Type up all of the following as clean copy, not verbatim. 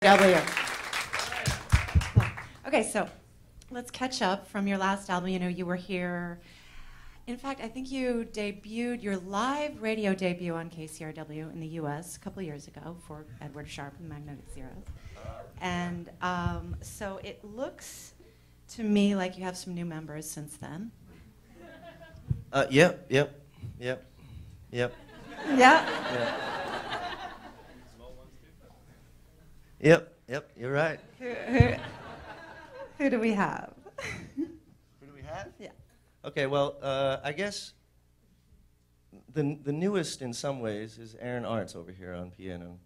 KCRW. Okay, so let's catch up from your last album. You know, you were here. In fact, I think you debuted your live radio debut on KCRW in the U.S. a couple of years ago for Edward Sharpe and Magnetic Zeros. And so it looks to me like you have some new members since then. Yep. Yeah? Yep, you're right. Who do we have? Who do we have? Yeah. Okay, well, I guess the newest in some ways is Aaron Artz over here on piano.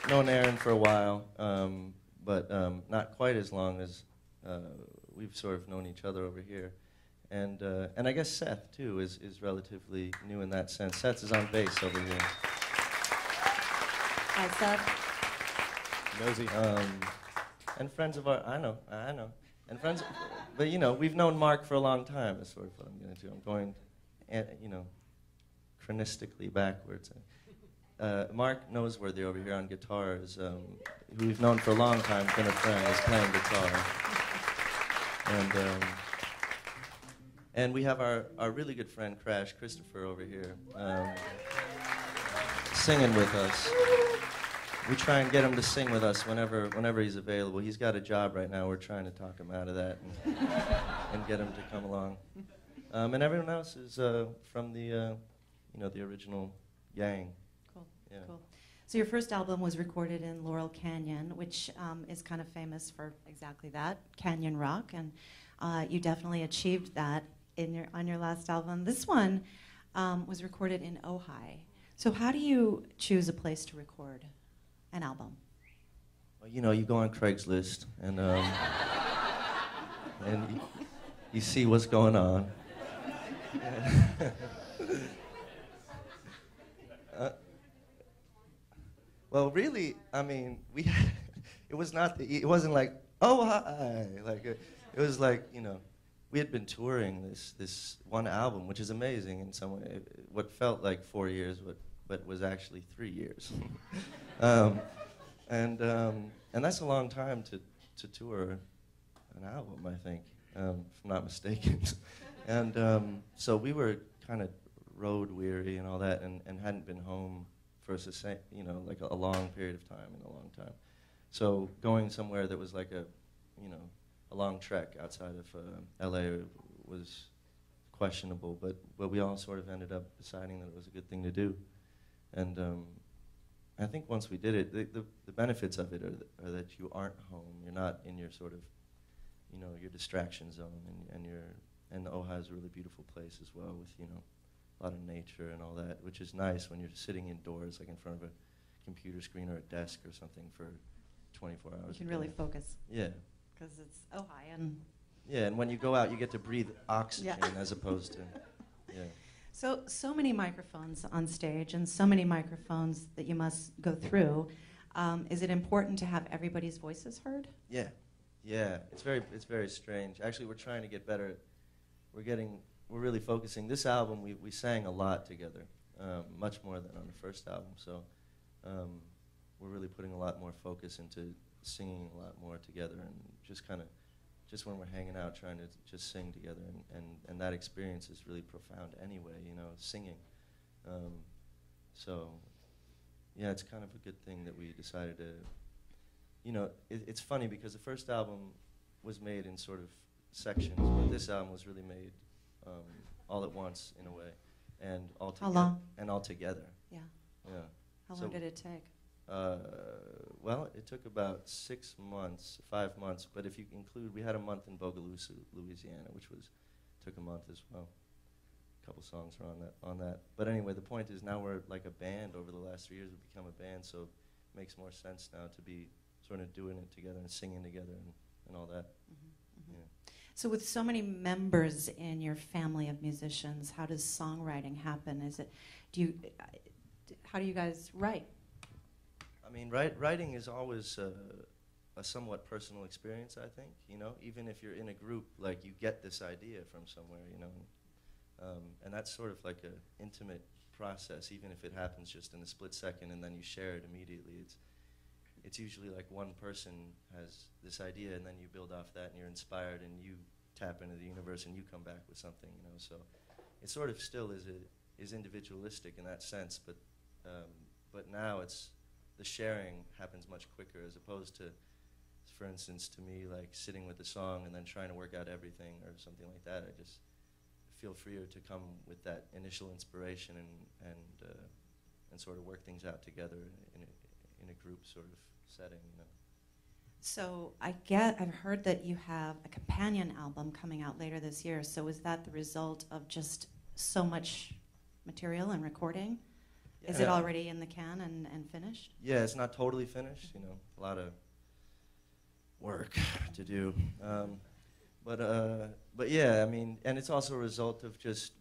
Known Aaron for a while, but not quite as long as we've sort of known each other over here. And I guess Seth, too, is relatively new in that sense. Seth is on bass over here. Hi, Seth. Nosy. And friends of our, I know. And friends, but, you know, we've known Mark for a long time, is sort of what I'm going to do. I'm going, you know, chronistically backwards. Mark Noseworthy over here on guitar, is, who we've known for a long time, been a friend, is playing guitar. And we have our really good friend, Crash Christopher, over here, singing with us. We try and get him to sing with us whenever he's available. He's got a job right now. We're trying to talk him out of that and get him to come along. And everyone else is from the, you know, the original gang. Cool. Yeah. Cool. So your first album was recorded in Laurel Canyon, which is kind of famous for exactly that, canyon rock, and you definitely achieved that on your last album. This one was recorded in Ojai. So how do you choose a place to record an album? Well, you know, you go on Craigslist and and you see what's going on. Well, really, I mean, it wasn't like, oh, hi, like it was like, you know, we had been touring this one album, which is amazing in some way. What felt like 4 years, but was actually 3 years. And that's a long time to tour an album, I think, if I'm not mistaken. And so we were kind of road weary and all that, and hadn't been home for you know, like a long period of time in a long time. So going somewhere that was like a long trek outside of LA was questionable, but we all sort of ended up deciding that it was a good thing to do. And I think once we did it, the benefits of it are that you aren't home. You're not in your sort of, you know, your distraction zone, and Ojai is a really beautiful place as well, with, you know, a lot of nature and all that, which is nice when you're sitting indoors, like in front of a computer screen or a desk or something for 24 hours. You can really focus. Yeah. Because it's Ojai and... Yeah, and when you go out, you get to breathe oxygen as opposed to... Yeah. So many microphones on stage and so many microphones that you must go through. Is it important to have everybody's voices heard? Yeah. It's very strange. Actually, we're trying to get better. We're really focusing. This album, we sang a lot together, much more than on the first album. So we're really putting a lot more focus into singing a lot more together, and just when we're hanging out, trying to just sing together, and that experience is really profound anyway, you know, singing. So yeah, it's kind of a good thing that we decided to, you know, it's funny because the first album was made in sort of sections, but this album was really made all at once in a way, and all together. How long? And all together. Yeah. Yeah. How long did it take? Well, it took about 6 months, 5 months, but if you include, we had a month in Bogalusa, Louisiana, which took a month as well. A couple songs were on that. But anyway, the point is now we're like a band. Over the last 3 years, we've become a band, so it makes more sense now to be sort of doing it together and singing together and all that. Mm-hmm. Yeah. So with so many members in your family of musicians, how does songwriting happen? How do you guys write? I mean, writing is always a somewhat personal experience, I think, you know? Even if you're in a group, like, you get this idea from somewhere, you know? And that's sort of like an intimate process, even if it happens just in a split second and then you share it immediately. It's usually like one person has this idea and then you build off that and you're inspired and you tap into the universe and you come back with something, you know. So it sort of still is individualistic in that sense, but now the sharing happens much quicker as opposed to, for instance, to me, like sitting with the song and then trying to work out everything or something like that. I just feel freer to come with that initial inspiration and sort of work things out together in a group sort of setting, you know. So I've heard that you have a companion album coming out later this year. So is that the result of just so much material and recording? Yeah. Is it already in the can and finished? Yeah, it's not totally finished. You know, a lot of work to do. But yeah, I mean, and it's also a result of just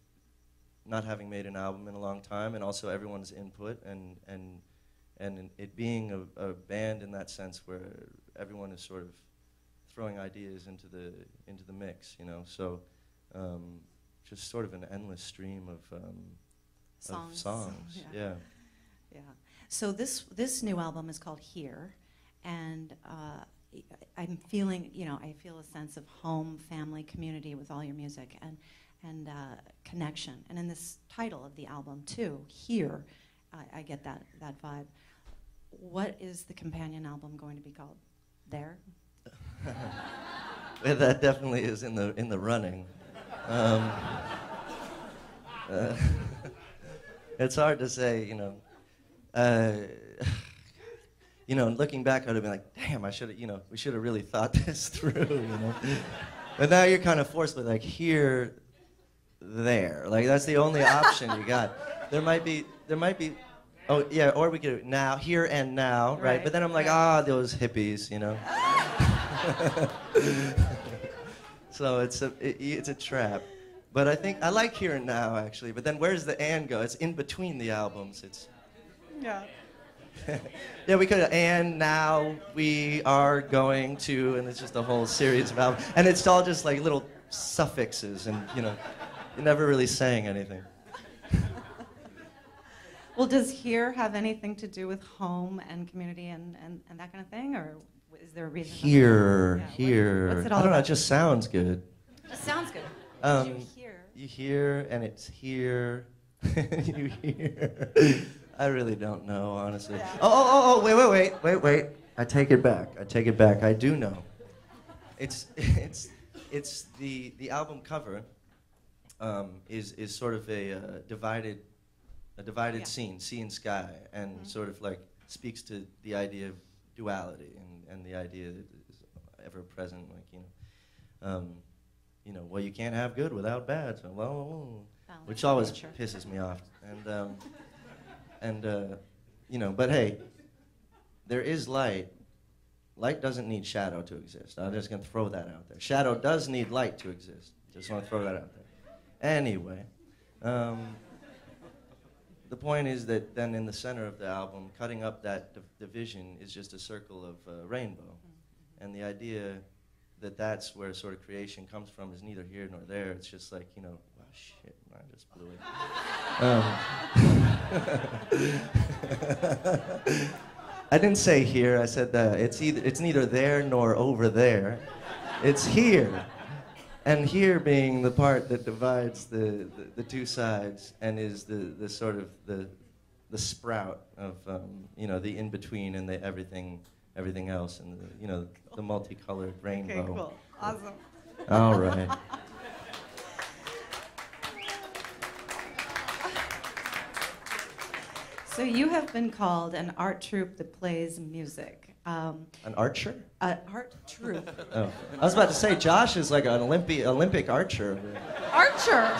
not having made an album in a long time, and also everyone's input, and it being a band in that sense where everyone is sort of throwing ideas into the mix, you know. So just sort of an endless stream of songs. Yeah. Yeah. So this new album is called Here, and I'm feeling, you know, I feel a sense of home, family, community with all your music and connection. And in this title of the album too, Here, I get that vibe. What is the companion album going to be called? There? Well, that definitely is in the running. It's hard to say, you know. You know, looking back, I'd have been like, damn, we should have really thought this through, you know. But now you're kind of forced with like here, there. Like that's the only option you got. There might be, oh yeah, or we could now, here and now, right? But then I'm like, those hippies, you know. So it's a trap. But I think I like here and now actually. But then where's the and go? It's in between the albums. Yeah. Yeah, we could have, and now we are going to, and it's just a whole series of albums. And it's all just like little suffixes, and, you know, you're never really saying anything. Well, does Here have anything to do with home and community and that kind of thing, or is there a reason? Here. What's it all I don't know, about? it just sounds good. It sounds good. You hear, and it's here, you hear. I really don't know, honestly. Yeah. Oh, wait. I take it back. I do know. It's the album cover is sort of a divided scene, sea and sky, and sort of like speaks to the idea of duality and the idea that is ever present, like, you know, well, you can't have good without bad, so which always pisses me off. And you know, but hey, there is light. Light doesn't need shadow to exist. I'm just going to throw that out there. Shadow does need light to exist. Just want to throw that out there. Anyway, the point is that then in the center of the album, cutting up that division is just a circle of rainbow. And the idea that that's where sort of creation comes from is neither here nor there. It's just like, you know, wow, shit, I just blew it. I didn't say here, I said that it's neither there nor over there. It's here. And here being the part that divides the two sides and is the sort of the sprout of you know, the in-between and the everything else, and you know, the multicolored rainbow. Okay, cool. Awesome. All right. So you have been called an art troupe that plays music. An archer? An art troupe. Oh. I was about to say, Josh is like an Olympic archer. Archer!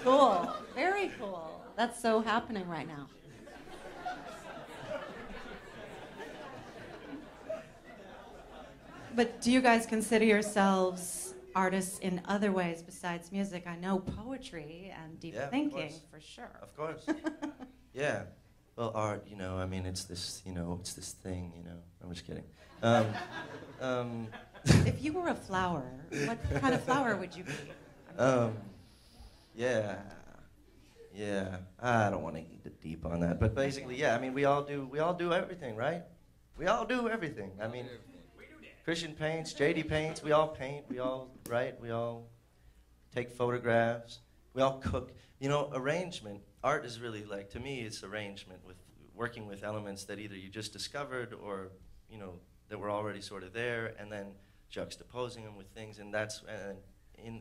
Cool. Very cool. That's so happening right now. But do you guys consider yourselves artists in other ways besides music? I know poetry and deep thinking, for sure. Of course. Yeah. Well, art, you know, I mean, it's this, you know, it's this thing, you know. I'm just kidding. If you were a flower, what kind of flower would you be? Yeah. Yeah. I don't want to get deep on that, but basically, yeah. I mean, we all do everything, right? We all do everything. I mean, Christian paints, JD paints. We all paint. We all write. We all take photographs. We all cook. You know, arrangement. Art is really like, to me, it's arrangement with working with elements that either you just discovered or, you know, that were already sort of there, and then juxtaposing them with things, and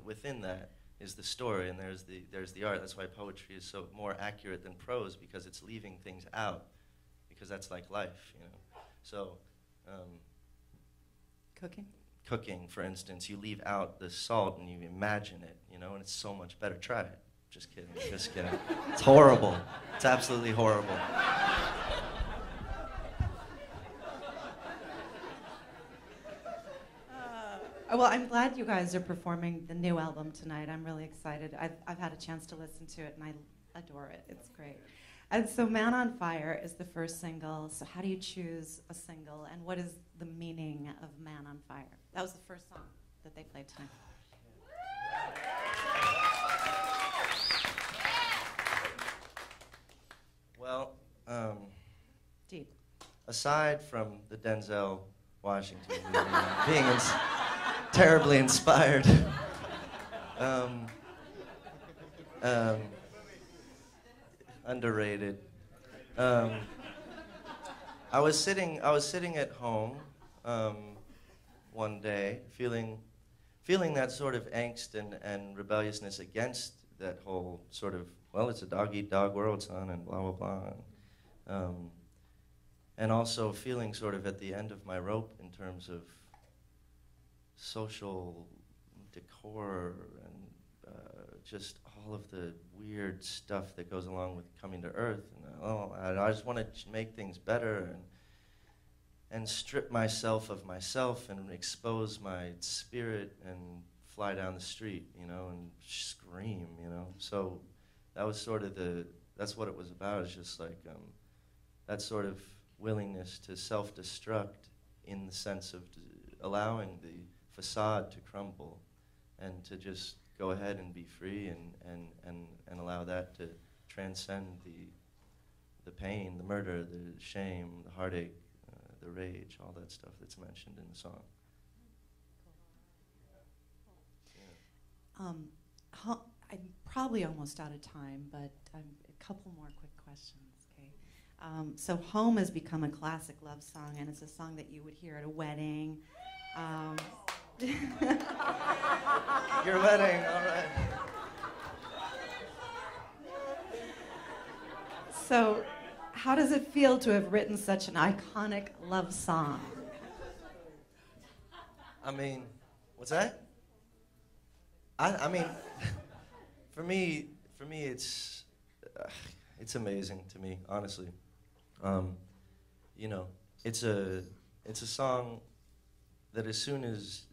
within that is the story, and there's the art. That's why poetry is so more accurate than prose, because it's leaving things out, because that's like life, you know. So, cooking, for instance, you leave out the salt and you imagine it, you know, and it's so much better. Try it. Just kidding. Just kidding. It's horrible. It's absolutely horrible. Well, I'm glad you guys are performing the new album tonight. I'm really excited. I've had a chance to listen to it, and I adore it. It's great. And so Man on Fire is the first single. So how do you choose a single, and what is the meaning of Man on Fire? That was the first song that they played tonight. Well, Deep. Aside from the Denzel Washington movie, being terribly inspired, underrated. I was sitting at home one day, feeling that sort of angst and rebelliousness against that whole sort of, well, it's a dog-eat-dog world, son, and blah, blah, blah. And also feeling sort of at the end of my rope in terms of social decor and just all of the weird stuff that goes along with coming to Earth. And I just want to make things better and strip myself of myself and expose my spirit and fly down the street, you know, and scream, you know. So that was sort of that's what it was about. It's just like that sort of willingness to self-destruct in the sense of allowing the facade to crumble and to just go ahead and be free and allow that to transcend the pain, the murder, the shame, the heartache, the rage, all that stuff that's mentioned in the song. Yeah. I'm probably almost out of time, but a couple more quick questions. Okay. So Home has become a classic love song, and it's a song that you would hear at a wedding. Your wedding, all right. So, how does it feel to have written such an iconic love song? I mean, what's that? I mean, for me, it's amazing to me, honestly. You know, it's a song that as soon as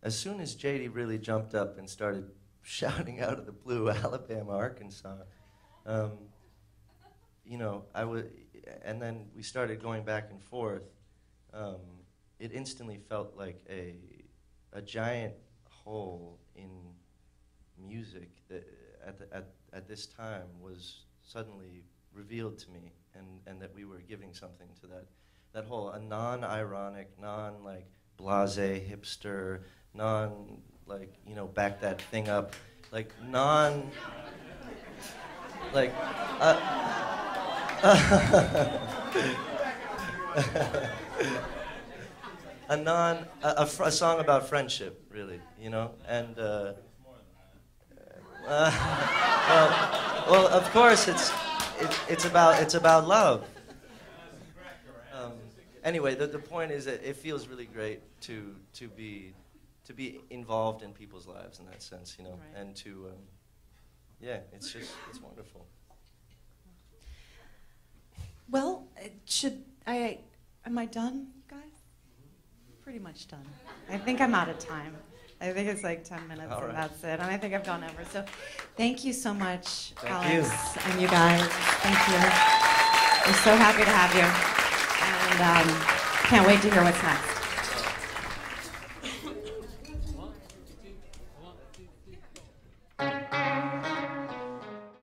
JD really jumped up and started shouting out of the blue, Alabama, Arkansas, you know, and then we started going back and forth. It instantly felt like a giant hole in music that at this time was suddenly revealed to me, and that we were giving something to that whole, a non-ironic, non-like blasé hipster, non-like, you know, back that thing up, like non, like a song about friendship, really, you know, and well, of course it's about love. Anyway, the point is that it feels really great to be involved in people's lives in that sense, you know, right. And to yeah, it's wonderful. Well, am I done, you guys? Pretty much done. I think I'm out of time. I think it's like 10 minutes, and that's it. And I think I've gone over. So thank you so much, Alex, and you guys. Thank you. We're so happy to have you. And can't wait to hear what's next.